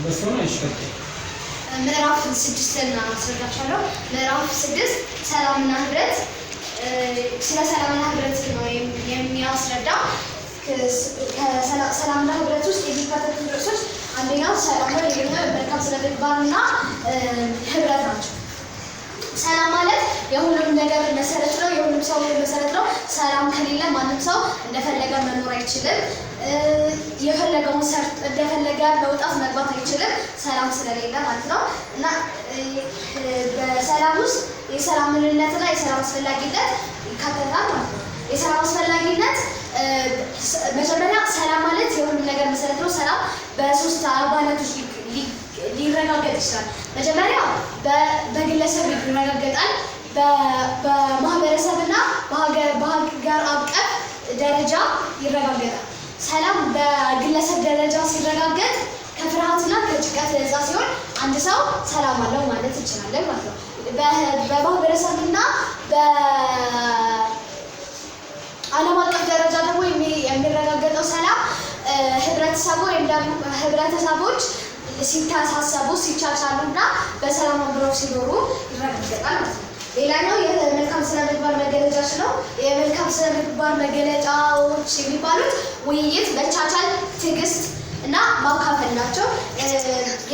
በሶና ይሽከርከ ምዕራፍ 6 እና አስረዳችኋለሁ። ምዕራፍ 6 ሰላምና ህብረት ስለ ሰላምና ህብረት ነው የሚያስረዳው። ከሰላምና ህብረት ውስጥ የሚካተቱ ርዕሶች አንደኛው ሰላም ነው፣ ሌላኛው መልካም ስነ ምግባርና ህብረት ናቸው። ሰላም ማለት የሁሉም ነገር መሰረት ነው፣ የሁሉም ሰው መሰረት ነው። ሰላም ከሌለ ማንም ሰው እንደፈለገ መኖር አይችልም። የፈለገውን ሰርቶ እንደፈለገ መውጣት መግባት አይችልም፣ ሰላም ስለሌለ ማለት ነው። እና በሰላም ውስጥ የሰላም ምንነትና የሰላም አስፈላጊነት ይካተታል ማለት ነው። የሰላም አስፈላጊነት መጀመሪያ ሰላም ማለት የሁሉም ነገር መሰረት ነው። ሰላም በሶስት አባላቶች ሊረጋገጥ ይችላል። መጀመሪያ በግለሰብ ይረጋገጣል፣ በማህበረሰብና በሀገር አቀፍ ደረጃ ይረጋገጣል። ሰላም በግለሰብ ደረጃ ሲረጋገጥ ከፍርሃትና ከጭንቀት ነፃ ሲሆን አንድ ሰው ሰላም አለው ማለት እንችላለን ማለት ነው። በማህበረሰብና በዓለም አቀፍ ደረጃ ደግሞ የሚረጋገጠው ሰላም ህብረተሰቡ ወይም ደግሞ ህብረተሰቦች ሲተሳሰቡ ሲቻቻሉና በሰላም አብረው ሲኖሩ ይረጋገጣል ማለት ነው። ሌላኛው የመልካም ስነ ምግባር መገለጫዎች ነው። የመልካም ስነ ምግባር መገለጫዎች የሚባሉት ውይይት፣ መቻቻል፣ ትዕግስት እና ማካፈል ናቸው።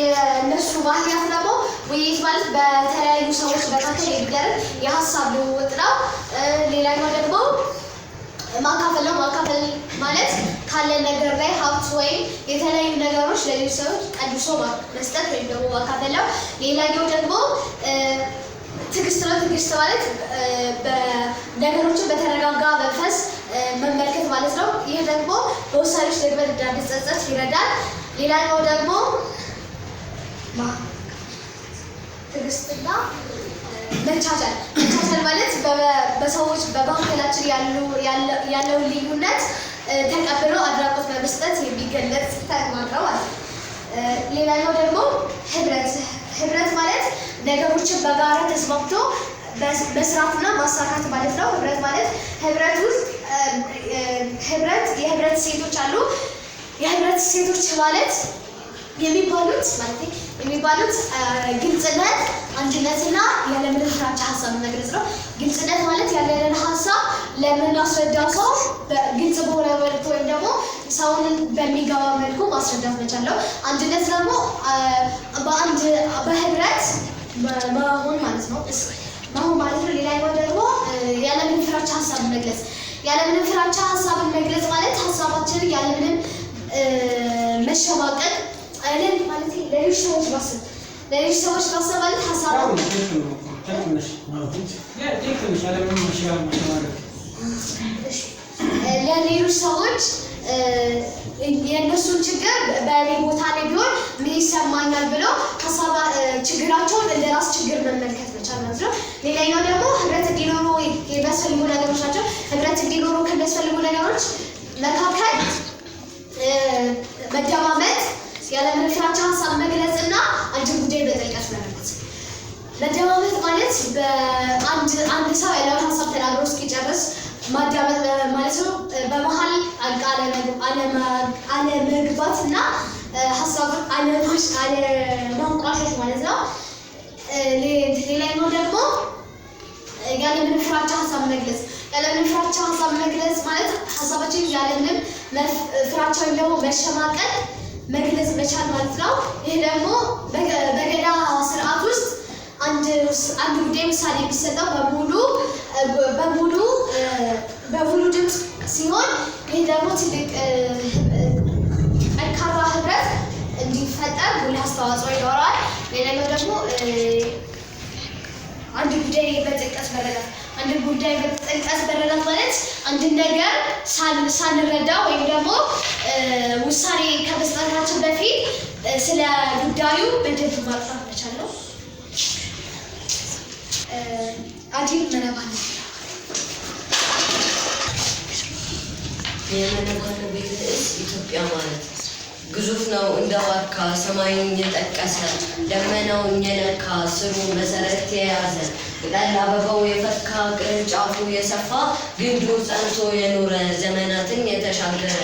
የእነሱ ባህሪያት ደግሞ ውይይት ማለት በተለያዩ ሰዎች መካከል የሚደረግ የሀሳብ ልውውጥ ነው። ሌላኛው ደግሞ ማካፈል ነው። ማካፈል ማለት ካለ ነገር ላይ ሀብት ወይም የተለያዩ ነገሮች ለሌሎች ሰዎች ቀድሶ መስጠት ወይም ደግሞ ማካፈል ነው። ሌላኛው ደግሞ ትዕግስት ነው። ትዕግስት ማለት ነገሮችን በተረጋጋ መንፈስ መመልከት ማለት ነው። ይህ ደግሞ በውሳኔዎች ደግመን እንዳንጸጸት ይረዳል። ሌላኛው ደግሞ ትዕግስትና መቻቻል። መቻቻል ማለት በሰዎች በመካከላችን ያለውን ልዩነት ተቀብሎ አድናቆት በመስጠት የሚገለጽ ተግባር ነው ማለት ነው። ሌላኛው ደግሞ ህብረት። ህብረት ማለት ነገሮችን በጋራ ተስማምቶ መስራትና ማሳካት ማለት ነው። ህብረት ማለት ህብረት ውስጥ የህብረት ሴቶች አሉ። የህብረት ሴቶች ማለት የሚባሉት ግልጽነት፣ አንድነትና ያለምንም ፍራቻ ሀሳብ መግለጽ ነው። ግልጽነት ማለት ያለንን ሀሳብ ለምናስረዳው ሰው ግልጽ በሆነ መልኩ ወይም ደግሞ ሰውን በሚገባ መልኩ ማስረዳት መቻል ነው። አንድነት ደግሞ በህብረት መሆን ማለት ነው። ሌላኛው ደግሞ ያለምንም ፍራቻ ሀሳብ መግለጽ። ያለምንም ፍራቻ ሀሳብን መግለጽ ማለት ሀሳባችንን ያለምንም መሸማቀቅ ማለት ለሌሎች ሰዎች ማሰብ ማለት ሀሳብ ለሌሎች ሰዎች የእነሱን ችግር በእኔ ቦታ ላይ ቢሆን ምን ይሰማኛል ብለው ችግራቸውን እንደ ራስ ችግር መመልከት መቻል ማለት ነው። ሌላኛው ደግሞ ህብረት እንዲኖሩ የሚያስፈልጉ ነገሮች ናቸው። ህብረት እንዲኖሩ ከሚያስፈልጉ ነገሮች መካከል መደማመጥ፣ ያለምንም ፍራቻ ሀሳብ መግለጽ እና አንድ ጉዳይ በጥልቀት መረዳት። መደማመጥ ማለት አንድ ሰው ያለውን ሀሳብ ተናግሮ እስኪጨርስ ማዳመጥ ማለት ነው። በመሀል አለመግባት እና ሀሳቡን አለማንቋሸሽ ማለት ነው። ሌላኛው ደግሞ ያለምንም ፍራቻ ሀሳብ መግለጽ። ያለምንም ፍራቻ ሀሳብ መግለጽ ማለት ሀሳባችን ያለምንም ፍራቻ ወይም ደግሞ መሸማቀቅ መግለጽ መቻል ማለት ነው። ይህ ደግሞ በገዳ ስርዓት ውስጥ አንድ ጉዳይ ምሳሌ የሚሰጠው በሙሉ ድምፅ ሲሆን ይህ ደግሞ ትልቅ ጠንካራ ህብረት እንዲፈጠር ጉልህ አስተዋጽኦ ይኖረዋል። ሌላኛው ደግሞ አንድ ጉዳይ በጥልቀት መረዳት ማለት አንድን ነገር ሳንረዳ ወይም ደግሞ ውሳኔ ከመስጠታችን በፊት ስለ ጉዳዩ በደንብ ማጥናት መቻል ነው። አዲል መነባን የመነባንቤት ርዕስ ኢትዮጵያ ማለት ግዙፍ ነው እንደ ዋርካ ሰማዩን የጠቀሰ ደመናውን የነካ ስሩ መሰረት የያዘ ቅጠል አበባው የፈካ ቅርንጫፉ የሰፋ ግንዱ ጸንቶ የኖረ ዘመናትን የተሻገረ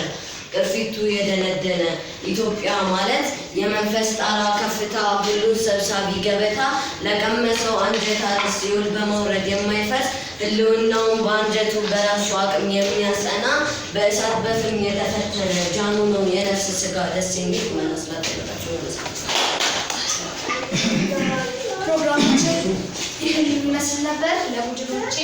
ቅርፊቱ የደነደነ ኢትዮጵያ ማለት የመንፈስ ጣራ ከፍታ ሁሉን ሰብሳቢ ገበታ ለቀመሰው አንጀት ሲውል በመውረድ የማይፈርስ ህልውናውን በአንጀቱ በራሱ አቅም የሚያጸና በእሳት በፍም የተፈተነ ጃኑ ነው የነፍስ ስጋ ደስ የሚል መመስላት ተደረጋቸው መመስላት ፕሮግራማችን ይህን ይመስል ነበር። ለቡድኖቼ